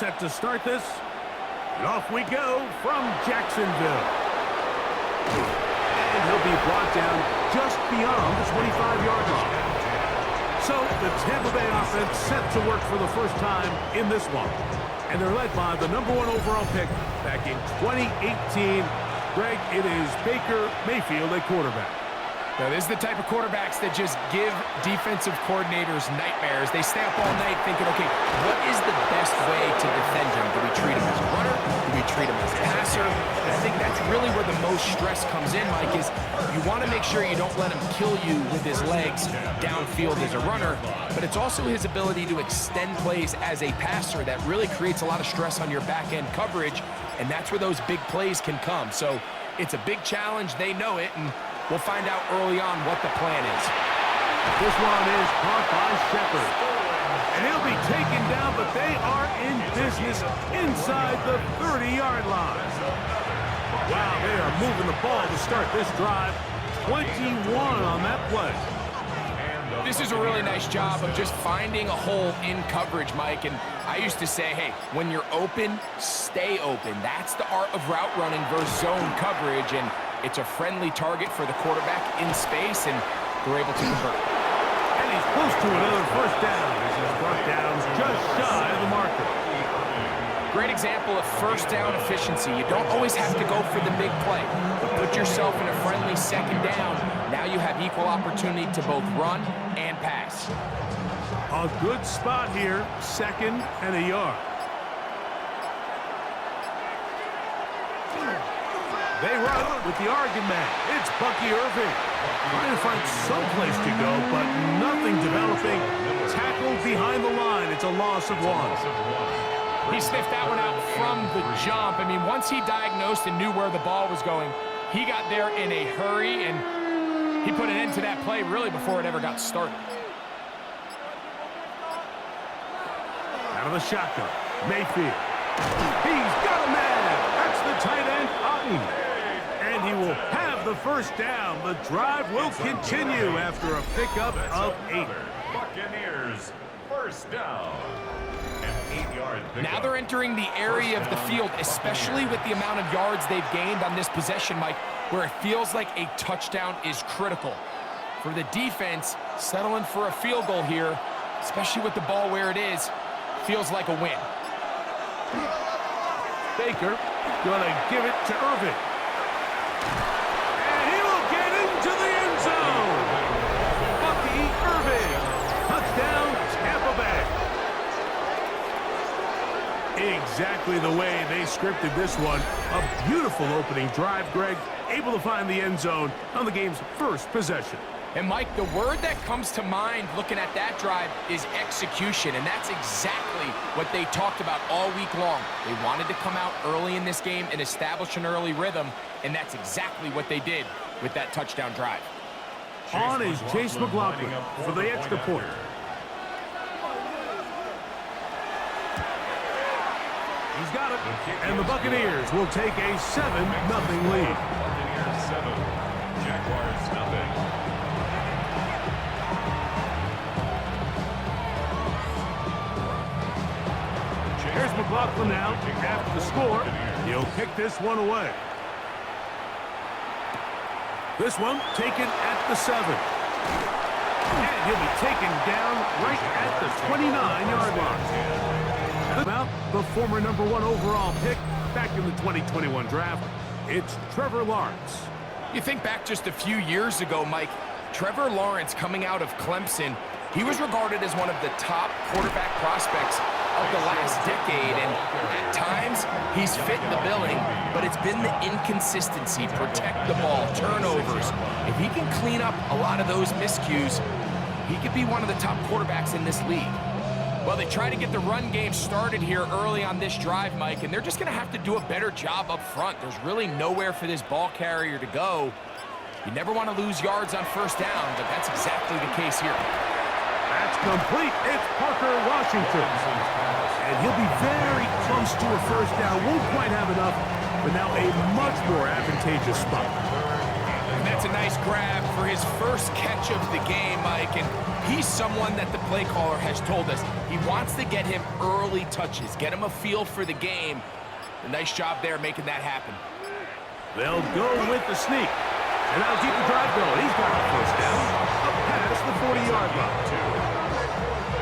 set to start this. And off we go from Jacksonville. And he'll be brought down just beyond the 25-yard line. So the Tampa Bay offense set to work for the first time in this one. And they're led by the #1 overall pick back in 2018. Greg, it is Baker Mayfield at quarterback. Now, this is the type of quarterbacks that just give defensive coordinators nightmares. They stay up all night thinking, okay, what is the best way to defend him? Do we treat him as a runner? Do we treat him as a passer? And I think that's really where the most stress comes in, Mike, is you want to make sure you don't let him kill you with his legs downfield as a runner, but it's also his ability to extend plays as a passer that really creates a lot of stress on your back-end coverage, and that's where those big plays can come. So it's a big challenge. They know it, and we'll find out early on what the plan is. This one is caught by Shepard. And he'll be taken down, but they are in business inside the 30-yard line. Wow, they are moving the ball to start this drive. 21 on that play. This is a really nice job of just finding a hole in coverage, Mike. And I used to say, hey, when you're open, stay open. That's the art of route running versus zone coverage. And it's a friendly target for the quarterback in space, and they're able to convert. And he's close to another first down as he's brought down just shy of the marker. Great example of first down efficiency. You don't always have to go for the big play, but put yourself in a friendly second down. Now you have equal opportunity to both run and pass. A good spot here, 2nd and a yard. They run with the Oregon man. It's Bucky Irving. Trying to find some place to go, but nothing developing. Tackled behind the line. It's a loss of 1. He sniffed that one out from the jump. I mean, once he diagnosed and knew where the ball was going, he got there in a hurry, and he put an end to that play really before it ever got started. Out of the shotgun, Mayfield. He's got a man. That's the tight end, Otten. And he will have the first down. The drive will continue after a pickup of 8. Buccaneers, first down. Now they're entering the area of the field, especially with the amount of yards they've gained on this possession, Mike, where it feels like a touchdown is critical. For the defense, settling for a field goal here, especially with the ball where it is, feels like a win. Baker gonna give it to Irving. And he will get into the end zone. Bucky Irving. Touchdown, Tampa Bay. Exactly the way they scripted this one. A beautiful opening drive, Greg. Able to find the end zone on the game's first possession. And, Mike, the word that comes to mind looking at that drive is execution, and that's exactly what they talked about all week long. They wanted to come out early in this game and establish an early rhythm, and that's exactly what they did with that touchdown drive. On is Chase McLaughlin for the extra point. He's got it, and the Buccaneers will take a 7-0 lead. Buccaneers 7, Jaguars nothing. Here's McLaughlin now. After the score, he'll kick this one away. This one taken at the 7. And he'll be taken down right at the 29-yard line. About the former #1 overall pick back in the 2021 draft, it's Trevor Lawrence. You think back just a few years ago, Mike, Trevor Lawrence coming out of Clemson, he was regarded as one of the top quarterback prospects of the last decade, and at times he's fit the billing, but it's been the inconsistency, protect the ball, turnovers. If he can clean up a lot of those miscues, he could be one of the top quarterbacks in this league. Well, they try to get the run game started here early on this drive, Mike, and they're just going to have to do a better job up front. There's really nowhere for this ball carrier to go. You never want to lose yards on first down, but that's exactly the case here. That's complete. It's Parker Washington. And he'll be very close to a first down. Won't quite have enough, but now a much more advantageous spot. That's a nice grab for his first catch of the game, Mike, and he's someone that the play caller has told us he wants to get him early touches, get him a feel for the game. A nice job there making that happen. They'll go with the sneak, and that'll keep the drive going. He's got the first down, up past the 40-yard line.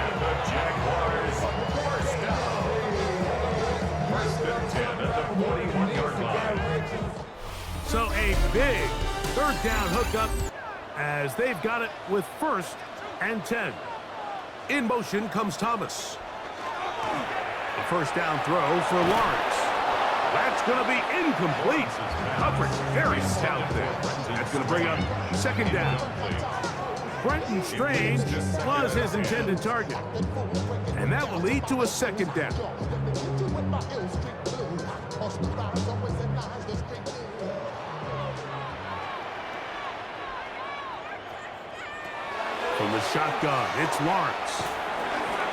And the Jaguars first down. First and 10 at the 41-yard line. So a big third down hookup as they've got it with first and 10. In motion comes Thomas. A first down throw for Lawrence. That's going to be incomplete. Coverage very stout there. That's going to bring up second down. Brenton Strange was his intended target. And that will lead to a second down. From the shotgun, it's Lawrence.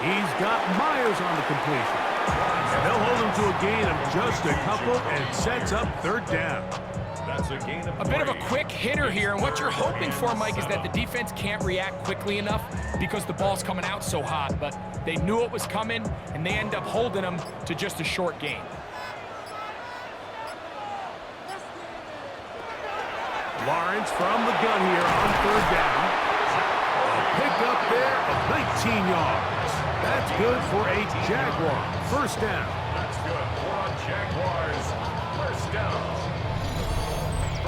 He's got Myers on the completion. And they'll hold him to a gain of just a couple and sets up third down. That's a gain of A bit of a quick hitter here, and what you're hoping for, Mike, is that the defense can't react quickly enough because the ball's coming out so hot, but they knew it was coming, and they end up holding them to just a short gain. Lawrence from the gun here on third down. A pick up there of 19 yards. That's good for a Jaguar. First down. That's good for Jaguars. First down.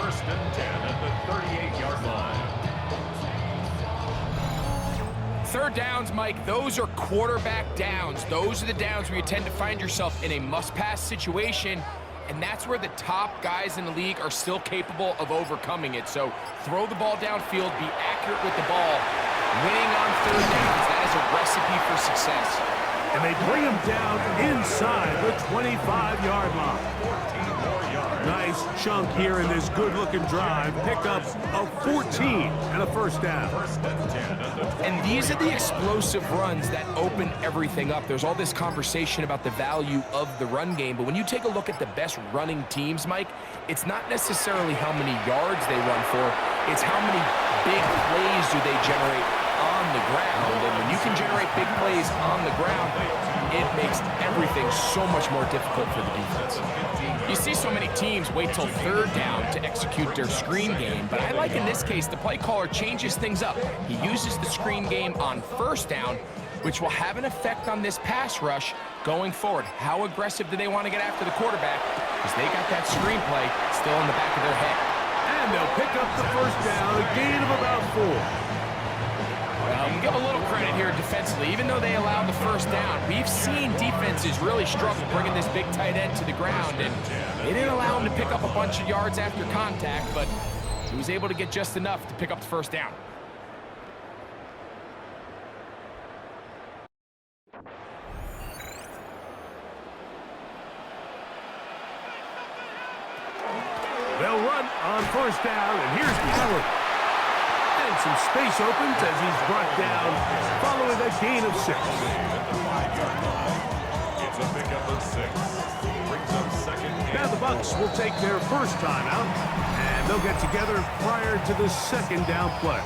First and 10 at the 38-yard line. Third downs, Mike, those are quarterback downs. Those are the downs where you tend to find yourself in a must-pass situation, and that's where the top guys in the league are still capable of overcoming it. So throw the ball downfield, be accurate with the ball. Winning on third downs, that is a recipe for success. And they bring him down inside the 25-yard line. Nice chunk here in this good-looking drive. Pickup of 14 and a first down. And these are the explosive runs that open everything up. There's all this conversation about the value of the run game, but when you take a look at the best running teams, Mike, it's not necessarily how many yards they run for, it's how many big plays do they generate on the ground. And when you can generate big plays on the ground, it makes everything so much more difficult for the defense. You see so many teams wait till third down to execute their screen game, but I like in this case the play caller changes things up. He uses the screen game on first down, which will have an effect on this pass rush going forward. How aggressive do they want to get after the quarterback? Because they got that screenplay still in the back of their head. And they'll pick up the first down, a gain of about 4. Well, give a little credit here defensively. Even though they allowed the first down, we've seen defenses really struggle bringing this big tight end to the ground, and they didn't allow him to pick up a bunch of yards after contact, but he was able to get just enough to pick up the first down. They'll run on first down, and here's Allen. And some space opens as he's brought down following a gain of 6. It's a pickup of 6. Brings up second. Now the Bucs will take their first time out, and they'll get together prior to the second down play.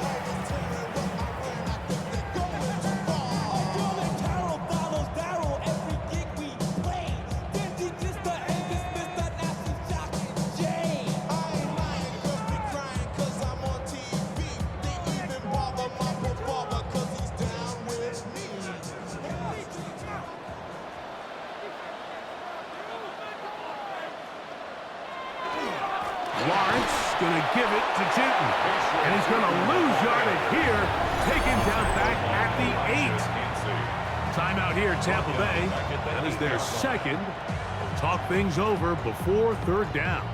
Lawrence going to give it to Jinton. And he's going to lose yardage here. Taken down back at the 8. Timeout here, Tampa Bay. That is their second. Talk things over before third down.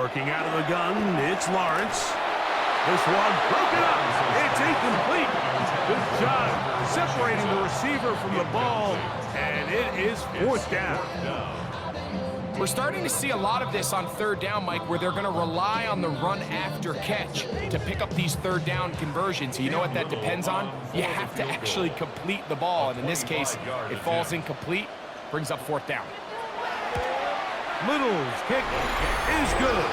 Working out of the gun, it's Lawrence. This one broken up. It's incomplete. Good job separating the receiver from the ball, and it is fourth down. We're starting to see a lot of this on third down, Mike, where they're going to rely on the run after catch to pick up these third down conversions. You know what that depends on? You have to actually complete the ball, and in this case, it falls incomplete, brings up fourth down. Little's kick is good.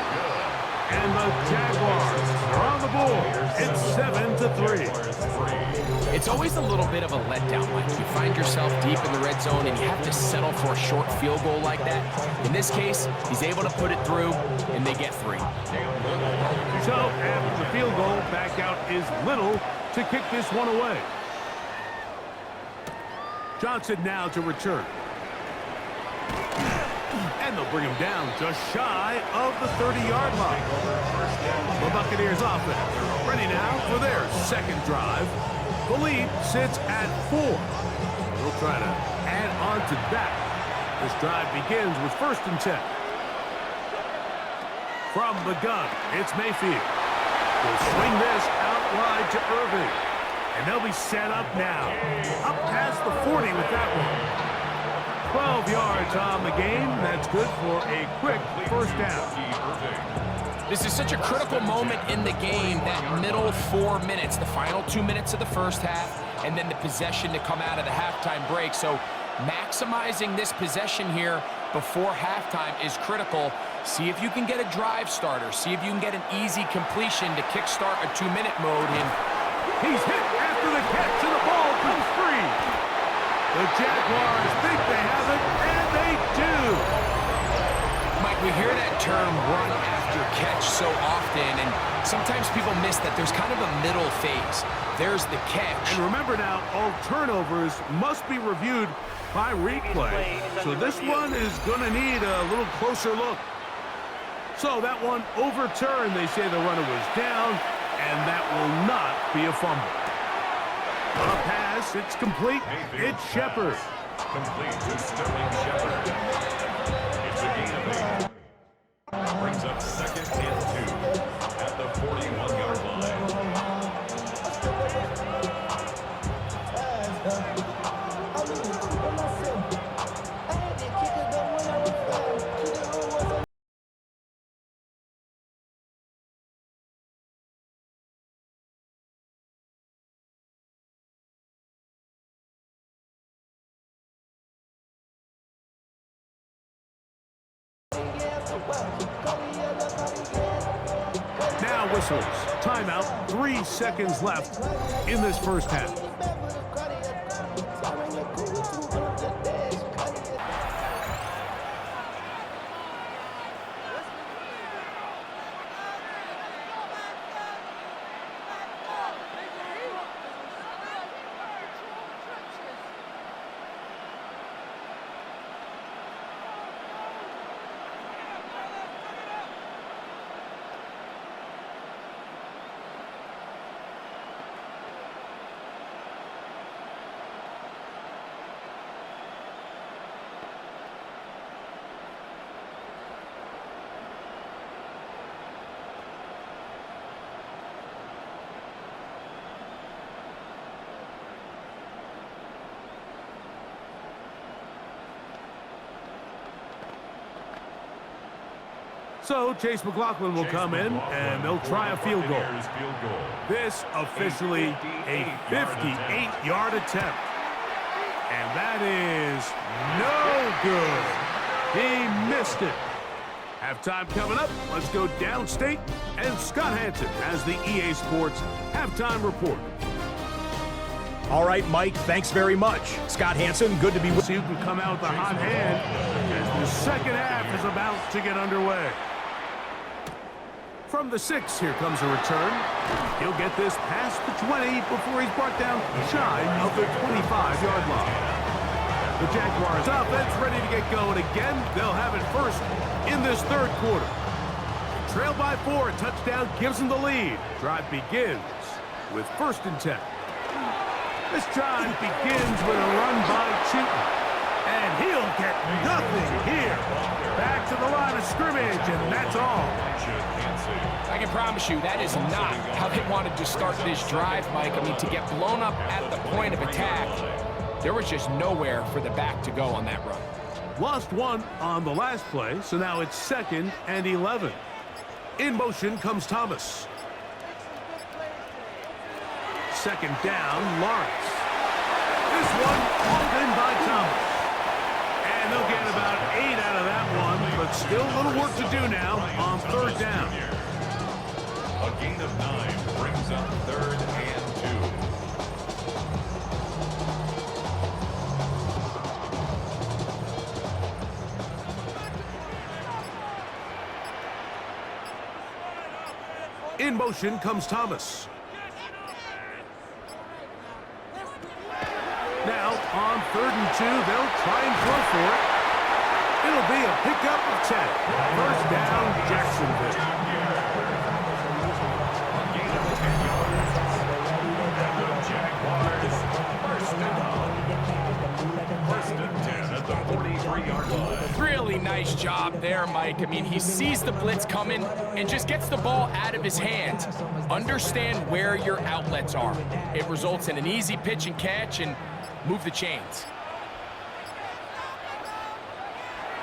And the Jaguars are on the board. It's 7-3. It's always a little bit of a letdown, Mike. You find yourself deep in the red zone and you have to settle for a short field goal like that. In this case, he's able to put it through, and they get 3. So after the field goal, back out is Little to kick this one away. Johnson now to return. And they'll bring him down just shy of the 30-yard line. The Buccaneers offense ready now for their second drive. The lead sits at 4. They'll try to add on to that. This drive begins with 1st and 10. From the gun, it's Mayfield. They'll swing this out wide to Irving. And they'll be set up now. Up past the 40 with that one. 12 yards on the game. That's good for a quick first down. This is such a critical moment in the game, that middle 4 minutes, the final 2 minutes of the first half, and then the possession to come out of the halftime break. So maximizing this possession here before halftime is critical. See if you can get a drive starter. See if you can get an easy completion to kickstart a 2-minute mode. And he's hit after the catch, and the ball comes free. The Jaguars think they have it, and they do. Mike, we hear that term run after catch so often, and sometimes people miss that there's kind of a middle phase. There's the catch. And remember now, all turnovers must be reviewed by replay. So this one is going to need a little closer look. So that one overturned. They say the runner was down, and that will not be a fumble. A pass, it's complete. It's Shepard. Complete to Sterling Shepard. It's a gain of 8. Brings up 2nd and 2 at the 41-yard line. Now whistles. Timeout. 3 seconds left in this first half. So Chase McLaughlin will come in, and they'll try a field goal. This officially a 58-yard attempt. And that is no good. He missed it. Halftime coming up. Let's go downstate. And Scott Hansen has the EA Sports Halftime Report. All right, Mike, thanks very much. Scott Hansen, good to be with you. Can come out with a hot hand as the second half is about to get underway. From the 6, here comes a return. He'll get this past the 20 before he's brought down shy of the 25-yard line. The Jaguars offense ready to get going again. They'll have it first in this third quarter. Trailed by 4, a touchdown gives them the lead. Drive begins with 1st and 10. This drive begins with a run by Cheaton. And he'll get nothing here. Back to the line of scrimmage, and that's all. I can promise you that is not how they wanted to start this drive, Mike. I mean, to get blown up at the point of attack, there was just nowhere for the back to go on that run. Lost one on the last play, so now it's 2nd and 11. In motion comes Thomas. 2nd down, Lawrence. This one hauled in by Thomas. And they'll get about 8 out of that one, but still a little work to do now on 3rd down. A gain of 9 brings up 3rd and 2. In motion comes Thomas. Now, on 3rd and 2, they'll try and throw for it. It'll be a pickup of 10. 1st down, Jacksonville. A gain of 10 yards. And the Jaguars, 1st down. 1st and 10 at the 43-yard line. Really nice job there, Mike. I mean, he sees the blitz coming and just gets the ball out of his hands. Understand where your outlets are. It results in an easy pitch and catch and move the chains.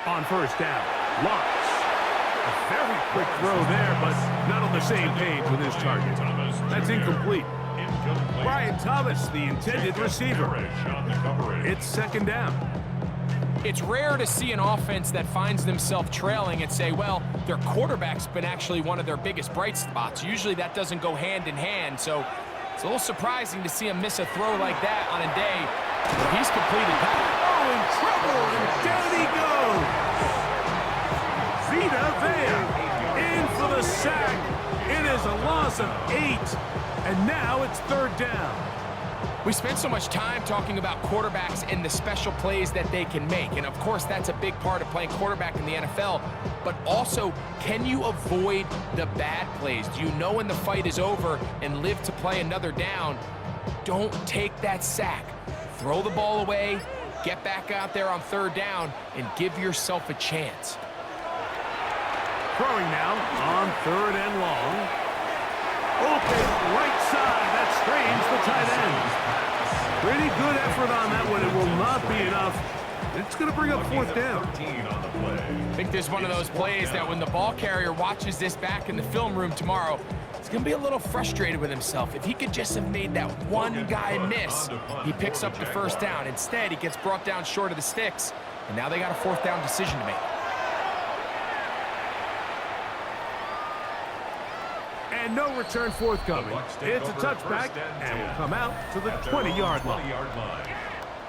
On 1st down, Lawrence. A very quick throw there, but not on the same page with his target. That's incomplete. Brian Thomas, the intended receiver. It's 2nd down. It's rare to see an offense that finds themselves trailing and say, well, their quarterback's been actually one of their biggest bright spots. Usually that doesn't go hand in hand, so it's a little surprising to see him miss a throw like that on a day where he's completed that. Oh, in trouble, and down he goes. Vita Vea in for the sack. It is a loss of 8, and now it's 3rd down. We spent so much time talking about quarterbacks and the special plays that they can make. And of course, that's a big part of playing quarterback in the NFL. But also, can you avoid the bad plays? Do you know when the fight is over and live to play another down? Don't take that sack. Throw the ball away, get back out there on 3rd down, and give yourself a chance. Throwing now on 3rd and long. Open right side. That strains the tight end. Pretty good effort on that one. It will not be enough. It's going to bring up 4th down. I think there's one of those plays that when the ball carrier watches this back in the film room tomorrow, he's going to be a little frustrated with himself. If he could just have made that one guy miss, he picks up the 1st down. Instead, he gets brought down short of the sticks, and now they got a 4th down decision to make. And no return forthcoming. It's a touchback, and will come out to the 20-yard line.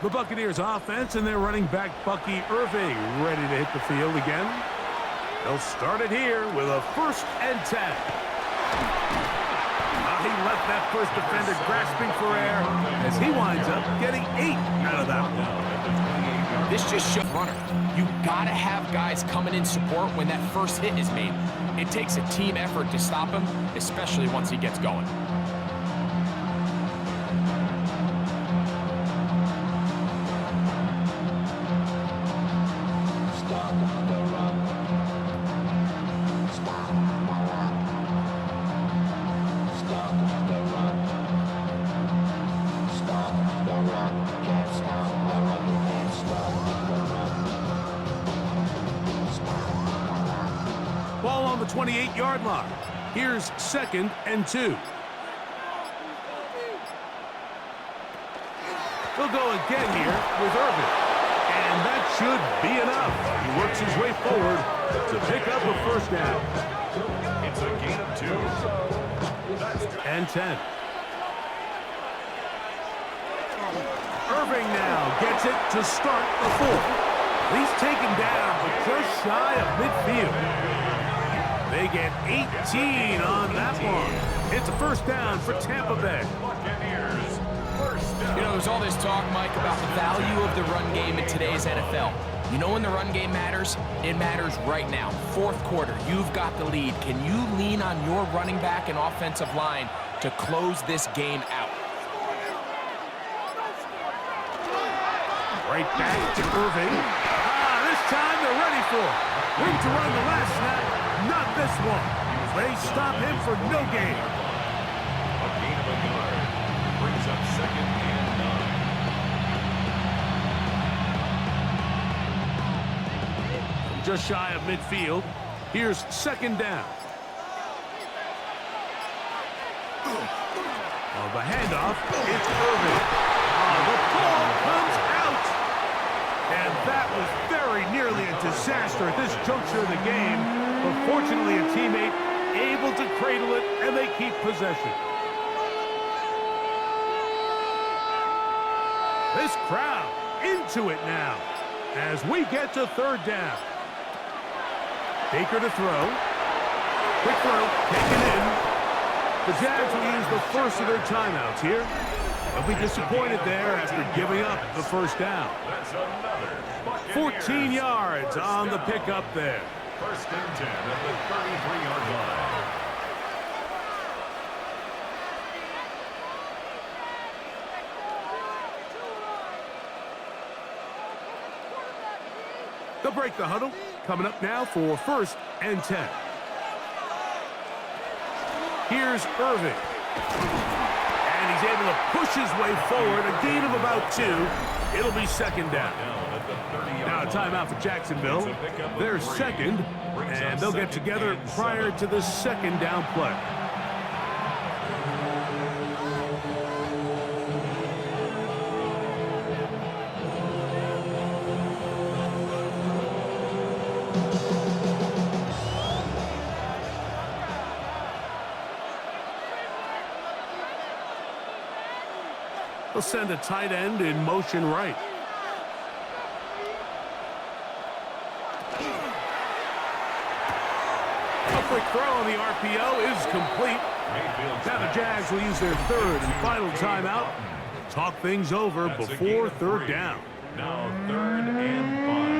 The Buccaneers offense and their running back Bucky Irving ready to hit the field again. They'll start it here with a 1st and 10. He left that first defender grasping for air as he winds up getting 8 out of that one. This just shows runner. You gotta have guys coming in support when that first hit is made. It takes a team effort to stop him, especially once he gets going. Ball on the 28-yard line. Here's 2nd and 2. He'll go again here with Irving. And that should be enough. He works his way forward to pick up a 1st down. It's a gain of 2. And 10. Irving now gets it to start the 4th. He's taken down, but just shy of midfield. They get 18 on that one. It's a 1st down for Tampa Bay. Buccaneers, 1st down. You know, there's all this talk, Mike, about the value of the run game in today's NFL. You know when the run game matters? It matters right now. 4th quarter, you've got the lead. Can you lean on your running back and offensive line to close this game out? Right back to Irving. This time they're ready for it. Room to run the last snap. Not this one. They stop him for no gain. A gain of a yard. Brings up second and 9. Just shy of midfield. Here's second down. The handoff, it's Irving. The ball comes out. And that was very nearly a disaster at this juncture of the game. But fortunately, a teammate able to cradle it, and they keep possession. This crowd into it now as we get to third down. Baker to throw. Quick throw, taken in. The Jags will use the first of their timeouts here. They'll be disappointed there after giving up the first down. That's another 14 yards on the pickup there. First and 10 at the 33-yard line. They'll break the huddle. Coming up now for first and 10. Here's Irving. And he's able to push his way forward. A gain of about 2. It'll be second down. Now a timeout for Jacksonville. They're second, and they'll get together prior to the second down play. They'll send a tight end in motion right. A quick throw on the RPO is complete. Now the Jags will use their third and final timeout. Talk things over before third down. Now third and 5.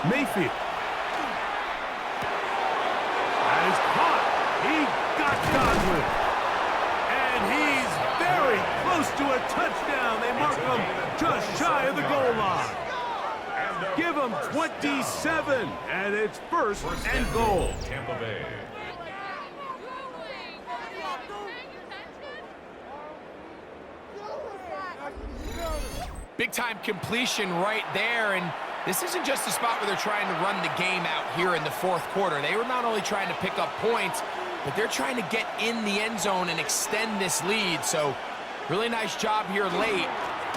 Mayfield. That is caught. He got Godwin. And he's very close to a touchdown. They mark him just shy of the goal line. Give him 27, and it's first and goal. Tampa Bay. Big-time completion right there, and this isn't just a spot where they're trying to run the game out here in the fourth quarter. They were not only trying to pick up points, but they're trying to get in the end zone and extend this lead. So, really nice job here late.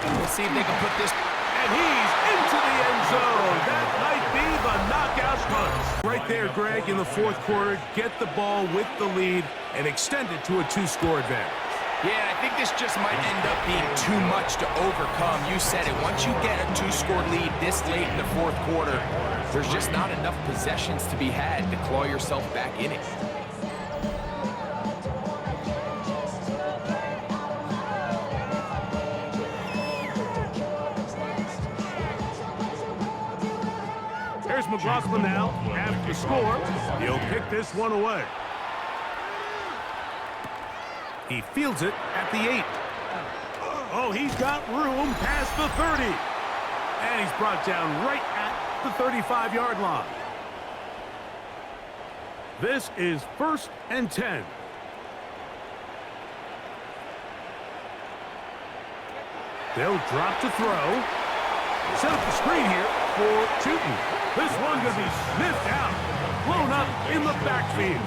We'll see if they can put this. And he's into the end zone. That might be the knockout punch. Right there, Greg, in the fourth quarter, get the ball with the lead and extend it to a 2-score advantage. Yeah, I think this just might end up being too much to overcome. You said it. Once you get a 2-score lead this late in the fourth quarter, there's just not enough possessions to be had to claw yourself back in it. Here's McLaughlin now after the score. He'll pick this one away. He fields it at the 8. Oh, he's got room past the 30. And he's brought down right at the 35-yard line. This is first and 10. They'll drop to throw. Set up the screen here for Tootin. This one going to be sniffed out. Blown up in the backfield.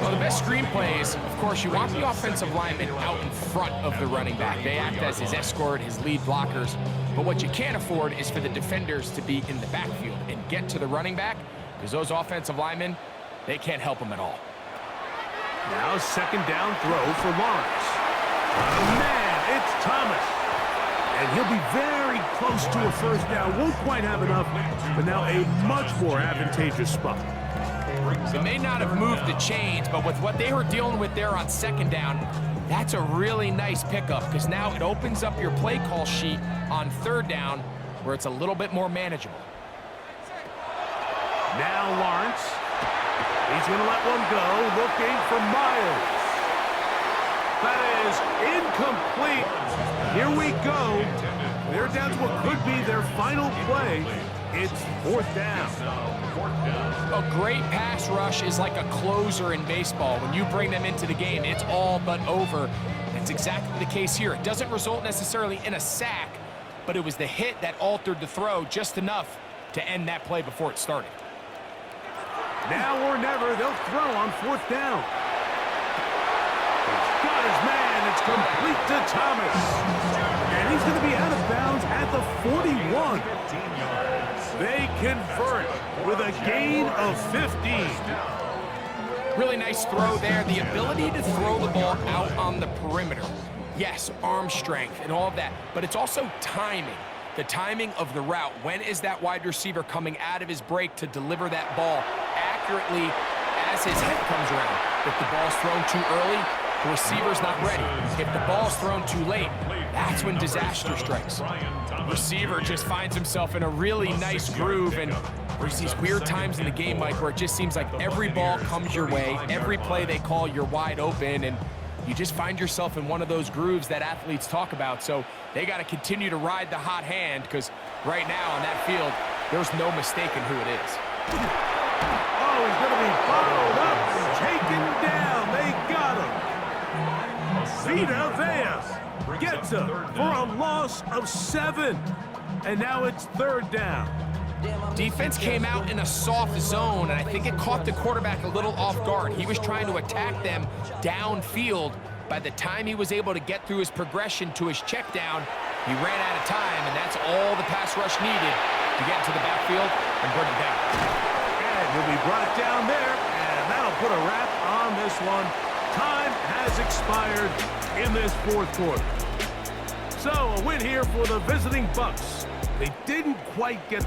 Well, the best screen plays, of course, you want the offensive lineman out in front of the running back. They act as his escort, his lead blockers. But what you can't afford is for the defenders to be in the backfield and get to the running back, because those offensive linemen, they can't help him at all. Now second down throw for Lawrence. Man, it's Thomas. And he'll be very close to a first down. Won't quite have enough, but now a much more advantageous spot. It may not have moved the chains, but with what they were dealing with there on second down, that's a really nice pickup because now it opens up your play call sheet on third down where it's a little bit more manageable. Now Lawrence. He's going to let one go, looking for Myers. That is incomplete. Here we go. They're down to what could be their final play. It's fourth down. A great pass rush is like a closer in baseball. When you bring them into the game, it's all but over. That's exactly the case here. It doesn't result necessarily in a sack, but it was the hit that altered the throw just enough to end that play before it started. Now or never, they'll throw on fourth down. He's got his man. It's complete to Thomas. And he's going to be out of bounds at the 41. They convert with a gain of 15. Really nice throw there. The ability to throw the ball out on the perimeter. Yes, arm strength and all of that, but it's also timing. The timing of the route. When is that wide receiver coming out of his break to deliver that ball accurately as his head comes around? If the ball's thrown too early, the receiver's not ready. If the ball's thrown too late, that's when disaster strikes. Receiver just finds himself in a really nice groove, and there's these weird times in the game, Mike, where it just seems like every ball comes your way, every play they call, you're wide open, and you just find yourself in one of those grooves that athletes talk about. So they got to continue to ride the hot hand because right now on that field, there's no mistaking who it is. Oh, he's going to be followed up and taken down. They got him. Vita Vea gets him for a loss of 7. And now it's third down. Defense came out in a soft zone, and I think it caught the quarterback a little off guard. He was trying to attack them downfield. By the time he was able to get through his progression to his check down, he ran out of time, and that's all the pass rush needed to get into the backfield and bring it down. And he'll be brought down there, and that'll put a wrap on this one. Time has expired in this fourth quarter. So a win here for the visiting Bucs. They didn't quite get the